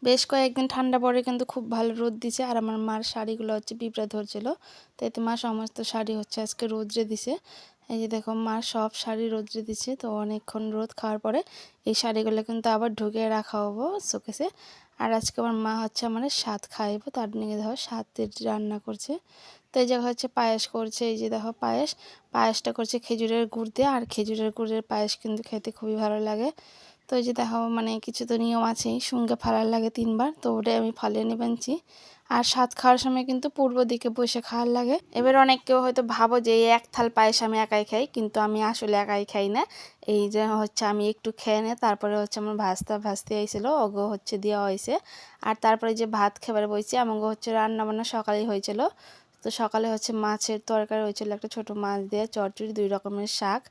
বেশ কয়েকদিন ঠান্ডা পরে কিন্তু খুব ভালো রোদ দিছে, আর আমার মার শাড়িগুলো হচ্ছে পিঁপড়া ধরছিল। তো এতে মা সমস্ত শাড়ি হচ্ছে আজকে রোদ্রে দিছে। এই যে দেখো মার সব শাড়ি রোদ্রে দিছে। তো অনেকক্ষণ রোদ খাওয়ার পরে এই শাড়িগুলো কিন্তু আবার ঢুকিয়ে রাখা হবো শোকেসে। আর আজকে আমার মা হচ্ছে আমার স্বাদ খাইবো, তার নিয়ে দেখো স্বাদের রান্না করছে। তো এই জায়গা হচ্ছে পায়েস করছে। এই যে দেখো পায়েসটা করছে খেজুরের গুড় দিয়ে, আর খেজুরের গুড়ের পায়েস কিন্তু খেতে খুবই ভালো লাগে। তো এই যে দেখো মানে কিছু তো নিয়ম আছেই, সঙ্গে ফালার লাগে 3বার, তো ওটাই আমি ফালিয়ে নিবেনছি। আর স্বাদ খাওয়ার সময় কিন্তু পূর্ব দিকে বসে খাওয়ার লাগে। এবার অনেক কেউ হয়তো ভাবো যে এই এক থাল পায়েস আমি একাই খাই, কিন্তু আমি আসলে একাই খাই না। এই যে হচ্ছে আমি একটু খেয়ে নে, তারপরে হচ্ছে আমার ভাজতে আইছিল, ওগো হচ্ছে দেওয়া হয়েছে। আর তারপরে যে ভাত খেবার বইছি, আমাকে হচ্ছে রান্না বান্না সকালেই হয়েছিল। তো সকালে হচ্ছে মাছের তরকারি হয়েছিল, একটা ছোট মাছ দিয়ে চচ্চড়ি, 2 রকমের শাক।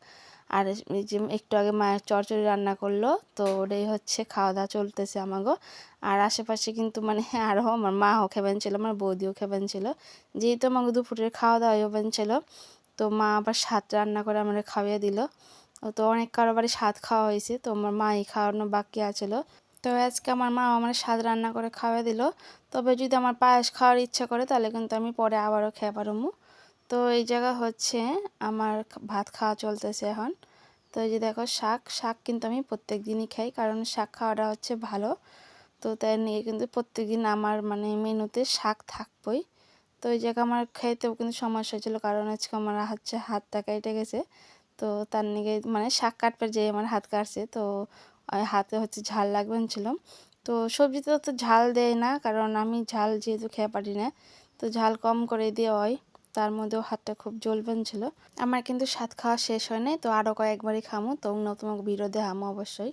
আর এই যে একটু আগে মায়ের চচ্চড়ি রান্না করলো, তো ওটাই হচ্ছে খাওয়া দাওয়া চলতেছে আমাগো। আর আশেপাশে কিন্তু মানে আরও আমার মাও খেবেন ছিল, আমার বৌদিও খেবেন ছিল, যেহেতু আমাকে দুপুরের খাওয়া দাওয়া হবেন ছিল। তো মা আবার সাত রান্না করে আমার খাওয়াইয়ে দিল। তো অনেক কারো বাড়ি সাত খাওয়া হয়েছে, তো আমার মাই খাওয়ানো বাকি আছিল। তো আজকে আমার মা আমার স্বাদ রান্না করে খাওয়া দিল। তবে যদি আমার পায়েস খাওয়ার ইচ্ছা করে তাহলে কিন্তু আমি পরে আবারও খেয়ে পারমু। তো এই জায়গা হচ্ছে আমার ভাত খাওয়া চলতেছে এখন। তো এই যে দেখো শাক কিন্তু আমি প্রত্যেক দিনই খাই, কারণ শাক খাওয়াটা হচ্ছে ভালো। তো তাই নিয়ে কিন্তু প্রত্যেক দিন আমার মানে মেনুতে শাক থাকবই। তো এই জায়গা আমার খাইতেও কিন্তু সমস্যা হয়েছিল, কারণ আজকে আমার হচ্ছে হাতটা কেটে গেছে। তো তার নিগে মানে শাক কাটবার যেয়ে আমার হাত কাটছে, তো হাতে হচ্ছে ঝাল লাগবেন ছিল। তো সবজিতে তো ঝাল দেয় না, কারণ আমি ঝাল যেহেতু খেয়ে পারি না, তো ঝাল কম করে দেওয়া হয়। তার মধ্যেও হাতটা খুব জ্বলবেন ছিল। আমার কিন্তু স্বাদ খাওয়া শেষ হয় নাই, তো আরও কয়েকবারই খামো, তো তোমাকে ভিডিও দেখামো অবশ্যই।